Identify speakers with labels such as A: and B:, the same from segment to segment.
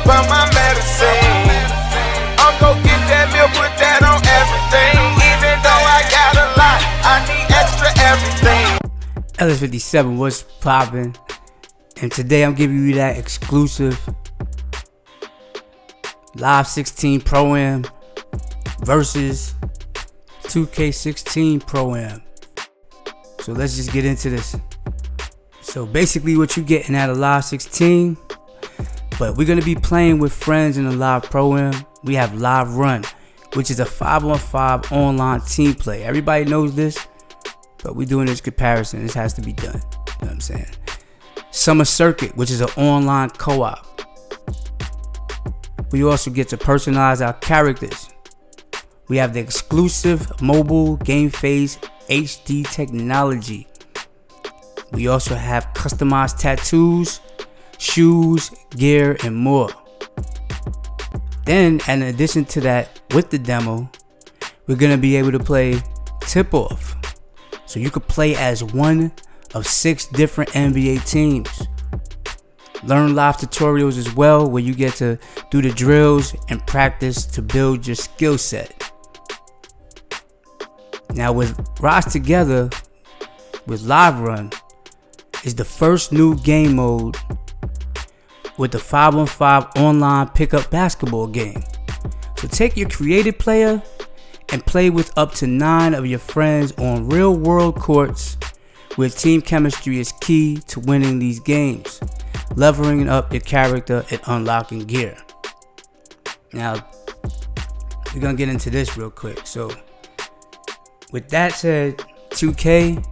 A: for my medicine. I'm gon' get that meal, put that on everything. Even though I got a lot, I need extra everything.
B: LS57, what's poppin'? And today I'm giving you that exclusive Live 16 Pro-Am versus 2K16 Pro-Am. So let's just get into this. So basically what you're getting at a Live 16, but we're going to be playing with friends in a Live Pro-Am. We have Live Run, which is a 5-on-5 online team play. Everybody knows this, but we're doing this comparison. This has to be done. You know what I'm saying? Summer Circuit, which is an online co-op. We also get to personalize our characters. We have the exclusive mobile GameFace HD technology. We also have customized tattoos, shoes, gear, and more. Then, in addition to that, with the demo, we're going to be able to play tip-off. So you could play as one of 6 different NBA teams. Learn live tutorials as well, where you get to do the drills and practice to build your skill set. Now with Rise Together, with Live Run, is the first new game mode with the 5-on-5 online pickup basketball game. So take your creative player and play with up to 9 of your friends on real world courts where team chemistry is key to winning these games, leveling up your character and unlocking gear. Now, we're gonna get into this real quick. So, with that said, 2K,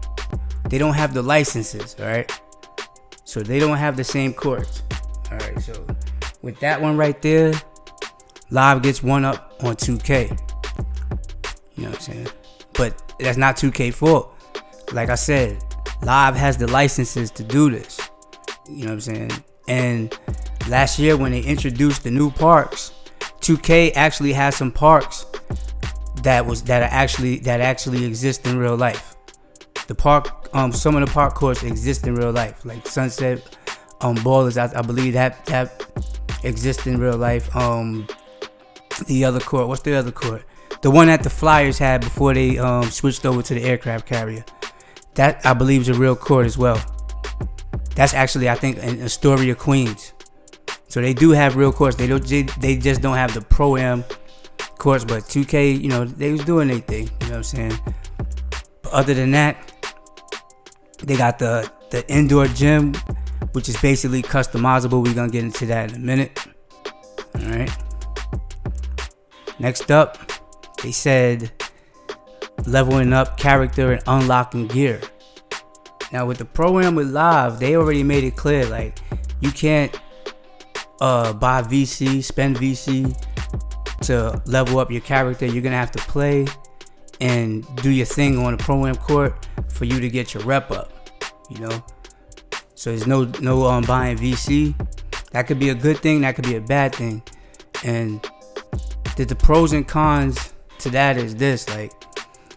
B: they don't have the licenses, alright? So they don't have the same courts. Alright, so with that one right there, Live gets one up on 2K. You know what I'm saying? But that's not 2K fault. Like I said, Live has the licenses to do this. You know what I'm saying? And last year when they introduced the new parks, 2K actually has some parks that actually exist in real life. The park, some of the park courts exist in real life, like Sunset Ballers. I believe that exists in real life. The other court, what's the other court? The one that the Flyers had before they switched over to the aircraft carrier. That I believe is a real court as well. That's actually, I think, in Astoria, Queens. So they do have real courts. They just don't have the Pro-Am courts. But 2K, you know, they was doing their thing. You know what I'm saying? But other than that, they got the indoor gym, which is basically customizable. We're gonna get into that in a minute. All right. Next up, they said leveling up character and unlocking gear. Now with the Pro-Am with Live, they already made it clear, like, you can't buy VC, spend VC to level up your character. You're gonna have to play and do your thing on the Pro-Am court for you to get your rep up, you know? So there's no buying VC. That could be a good thing, that could be a bad thing. And the pros and cons to that is this, like,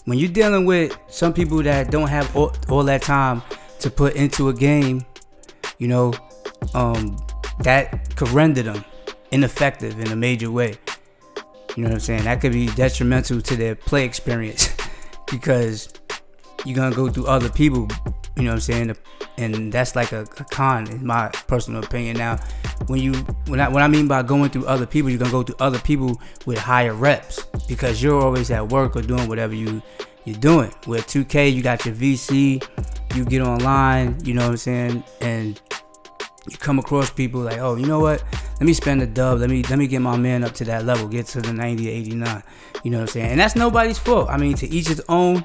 B: when you're dealing with some people that don't have all that time to put into a game, you know, that could render them ineffective in a major way. You know what I'm saying? That could be detrimental to their play experience because you're gonna go through other people, you know what I'm saying? And that's like a con in my personal opinion. Now, what I mean by going through other people, you're gonna go through other people with higher reps because you're always at work or doing whatever you're doing. With 2K, you got your VC, you get online, you know what I'm saying, and you come across people like, oh, you know what? Let me spend a dub. Let me get my man up to that level, get to the 90 or 89. You know what I'm saying? And that's nobody's fault. I mean, to each his own.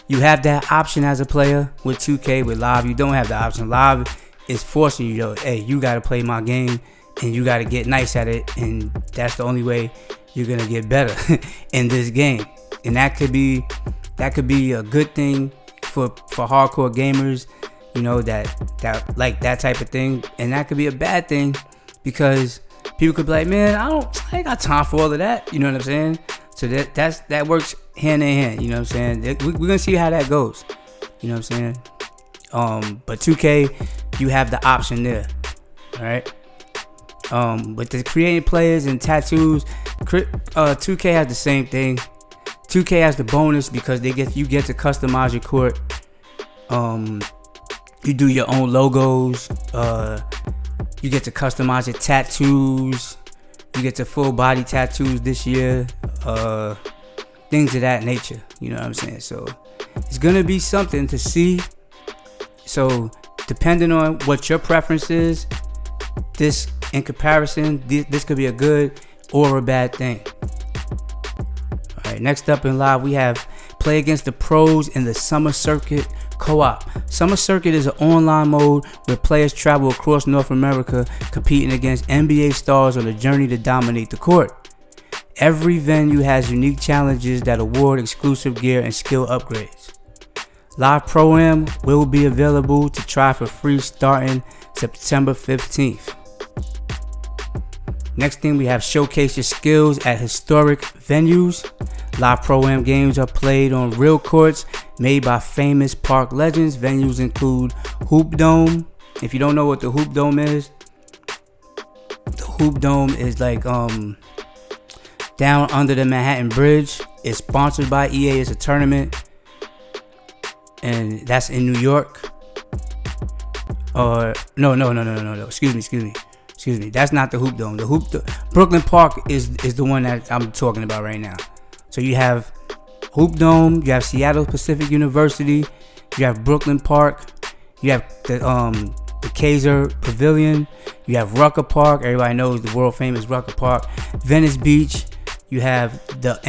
B: You have that option as a player. With 2K, with Live, you don't have the option. Live is forcing you, yo, hey, you got to play my game and you got to get nice at it, and that's the only way you're gonna get better in this game. And that could be a good thing for hardcore gamers, you know, that like that type of thing. And that could be a bad thing because people could be like, man, I ain't got time for all of that. You know what I'm saying? So that works hand in hand. You know what I'm saying? We're gonna see how that goes. You know what I'm saying? But 2K, you have the option there. All right. With the creating players and tattoos, 2K has the same thing. 2K has the bonus because you get to customize your court. You do your own logos. You get to customize your tattoos. You get to full body tattoos this year. Things of that nature. You know what I'm saying? So it's gonna be something to see. So depending on what your preference is, this in comparison, this could be a good or a bad thing. Alright, next up in live we have play against the pros in the Summer Circuit Co-op. Summer Circuit is an online mode where players travel across North America competing against NBA stars on a journey to dominate the court. Every venue has unique challenges that award exclusive gear and skill upgrades. Live Pro-Am will be available to try for free starting September 15th. Next thing, we have showcase your skills at historic venues. Live Pro-Am games are played on real courts made by famous park legends. Venues include Hoop Dome. If you don't know what the Hoop Dome is, the Hoop Dome is like down under the Manhattan Bridge. It's sponsored by EA. It's a tournament, and that's in New York. Or no. Excuse me. That's not the Hoop Dome. Brooklyn Park is the one that I'm talking about right now. So you have Hoop Dome, you have Seattle Pacific University, you have Brooklyn Park, you have the Kaiser Pavilion, you have Rucker Park. Everybody knows the world famous Rucker Park. Venice Beach. You have the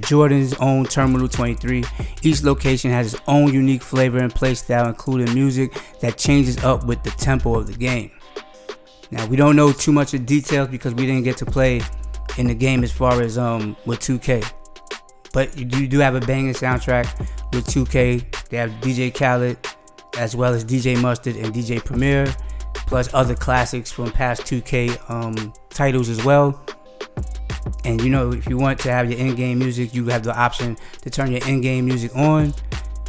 B: Jordan's own Terminal 23. Each location has its own unique flavor and play style, including music that changes up with the tempo of the game. Now, we don't know too much of details because we didn't get to play in the game as far as with 2K. But you do have a banging soundtrack with 2K. They have DJ Khaled as well as DJ Mustard and DJ Premier, plus other classics from past 2K titles as well. And you know, if you want to have your in-game music, you have the option to turn your in-game music on.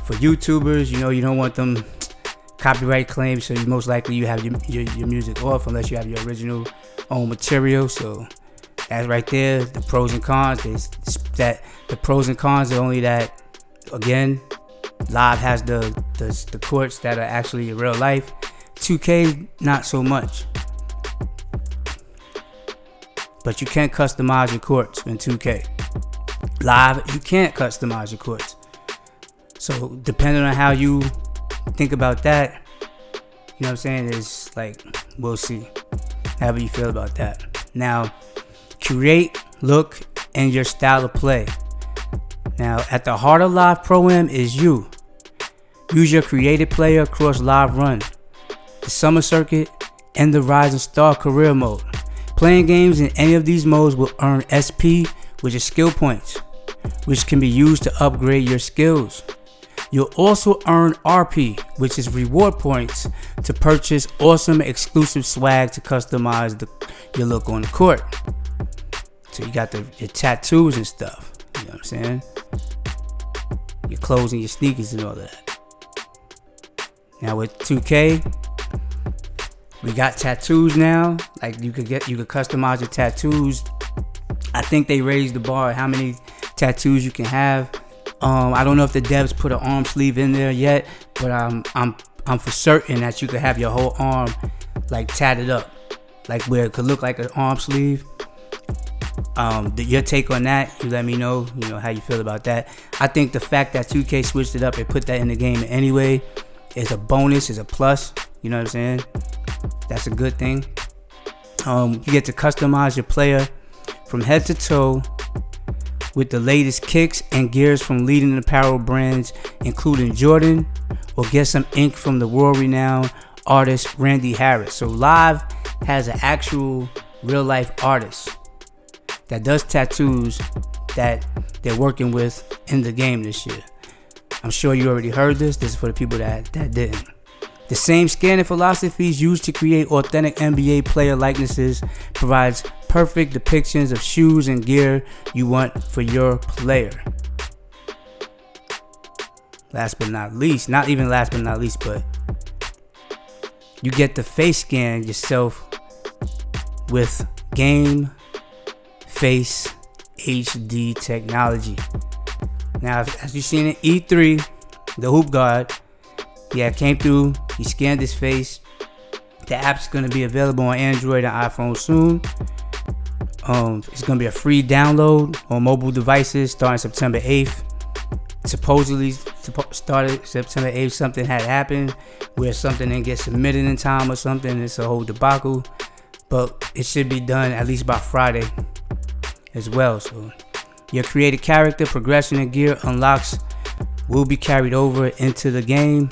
B: For YouTubers, you know, you don't want them copyright claims, so most likely you have your music off unless you have your original own material. So that's right there, the pros and cons. The pros and cons are only that, again, Live has the courts that are actually in real life. 2K, not so much. But you can't customize your courts in 2K. Live, you can't customize your courts. So depending on how you think about that, you know what I'm saying, is like, we'll see. However you feel about that. Now, create, look, and your style of play. Now, at the heart of Live Pro-Am is you. Use your creative player across Live Run, the Summer Circuit, and the Rising Star Career Mode. Playing games in any of these modes will earn SP, which is skill points, which can be used to upgrade your skills. You'll also earn RP, which is reward points, to purchase awesome exclusive swag to customize your look on the court. So you got your tattoos and stuff, you know what I'm saying? Your clothes and your sneakers and all that. Now with 2K, we got tattoos now. Like you could customize your tattoos. I think they raised the bar at how many tattoos you can have. I don't know if the devs put an arm sleeve in there yet, but I'm for certain that you could have your whole arm like tatted up, like where it could look like an arm sleeve. Your take on that, you let me know, you know how you feel about that. I think the fact that 2K switched it up and put that in the game anyway is a bonus, is a plus. You know what I'm saying? That's a good thing. You get to customize your player from head to toe with the latest kicks and gears from leading apparel brands, including Jordan, or get some ink from the world-renowned artist Randy Harris. So Live has an actual real-life artist that does tattoos that they're working with in the game this year. I'm sure you already heard this. This is for the people that didn't. The same scanning philosophies used to create authentic NBA player likenesses provides perfect depictions of shoes and gear you want for your player. Last but not least, not even last but not least, but you get the face scan yourself with GameFace HD technology. Now, as you've seen in E3, the Hoop Guard, came through. He scanned his face. The app's going to be available on Android and iPhone soon. It's going to be a free download on mobile devices starting September 8th. Supposedly started September 8th. Something had happened where something didn't get submitted in time or something. It's a whole debacle. But it should be done at least by Friday as well. So your created character, progression, and gear unlocks will be carried over into the game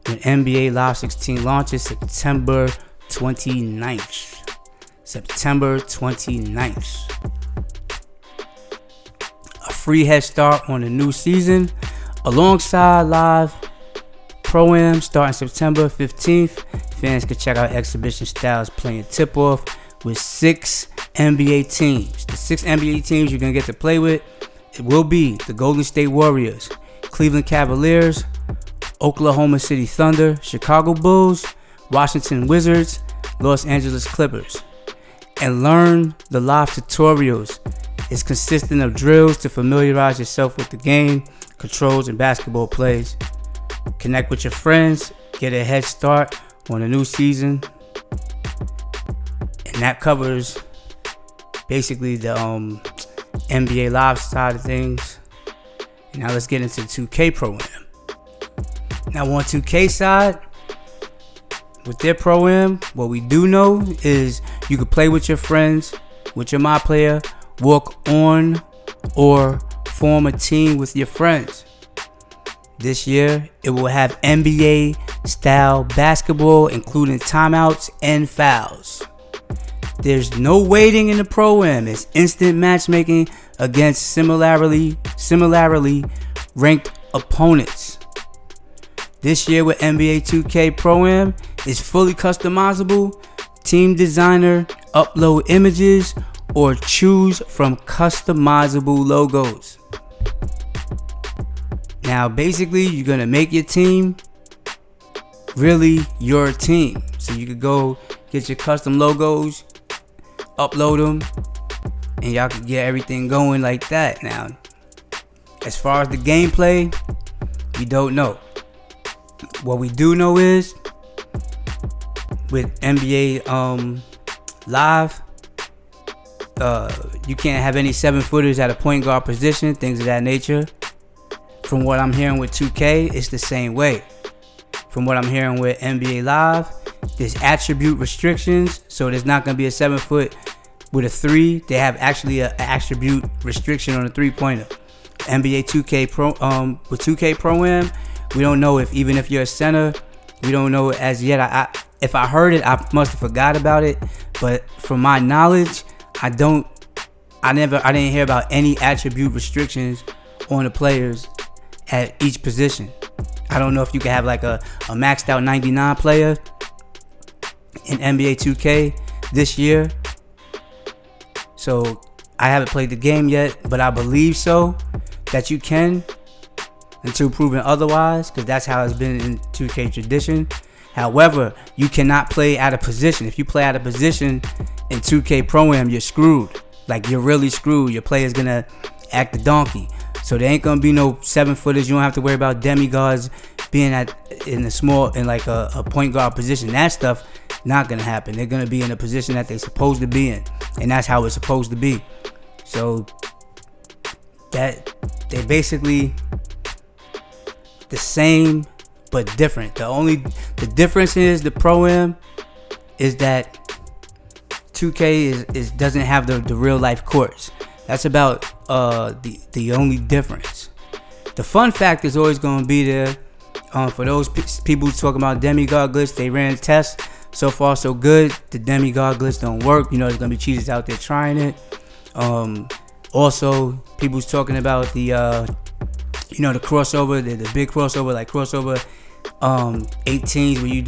B: when NBA Live 16 launches September 29th. September 29th. A free head start on the new season alongside Live Pro-Am starting September 15th. Fans can check out exhibition styles playing tip-off with 6 NBA teams. The 6 NBA teams you're going to get to play with, it will be the Golden State Warriors, Cleveland Cavaliers, Oklahoma City Thunder, Chicago Bulls, Washington Wizards, Los Angeles Clippers. And learn the live tutorials. It's consistent of drills to familiarize yourself with the game, controls, and basketball plays. Connect with your friends, get a head start on a new season. And that covers basically the NBA Live side of things. And now let's get into the 2K Pro-Am. Now on 2K side, with their Pro-Am, what we do know is you can play with your friends, with your My Player, walk on or form a team with your friends. This year, it will have NBA style basketball, including timeouts and fouls. There's no waiting in the Pro-Am. It's instant matchmaking against similarly ranked opponents. This year with NBA 2K Pro-Am is fully customizable. Team designer, upload images, or choose from customizable logos. Now, basically, you're going to make your team really your team. So you could go get your custom logos, upload them, and y'all can get everything going like that. Now, as far as the gameplay, we don't know. What we do know is with NBA Live, you can't have any 7-footers at a point guard position, things of that nature. From what I'm hearing with 2K, it's the same way. From what I'm hearing with NBA Live, there's attribute restrictions, so there's not going to be a 7-foot with a 3. They have actually an attribute restriction on a 3-pointer. NBA 2K Pro with 2K Pro-Am, we don't know if even if you're a center, we don't know as yet. If I heard it, I must have forgot about it. But from my knowledge, I didn't hear about any attribute restrictions on the players at each position. I don't know if you can have like a maxed out 99 player in NBA 2K this year. So I haven't played the game yet, but I believe so that you can, until proven otherwise, because that's how it's been in 2K tradition. However, you cannot play out of position. If you play out of position in 2K Pro-Am, you're screwed. Like, you're really screwed. Your player's gonna act a donkey. So there ain't gonna be no 7-footers. You don't have to worry about demigods being in a point guard position. That stuff not gonna happen. They're gonna be in a position that they're supposed to be in, and that's how it's supposed to be. So that they basically the same but different. The difference is the Pro-Am is that 2K doesn't have the real life courts. That's about the only difference. The fun fact is always going to be there. For those people talking about demigod glitch, they ran tests. So far, so good. The demigod glitch don't work. You know, there's going to be cheaters out there trying it. Also, people's talking about the crossover, the big crossover, like crossover 18s, where you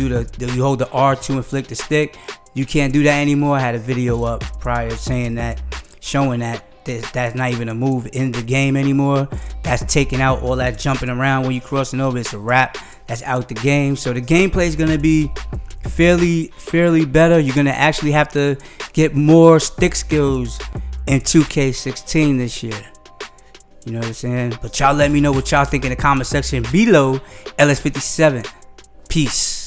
B: you hold the R to inflict the stick. You can't do that anymore. I had a video up prior showing that that's not even a move in the game anymore. That's taking out all that jumping around when you crossing over. It's a wrap. That's out the game. So the gameplay is gonna be fairly better. You're gonna actually have to get more stick skills in 2K16 this year. You know what I'm saying? But y'all let me know what y'all think in the comment section below. LS57. Peace.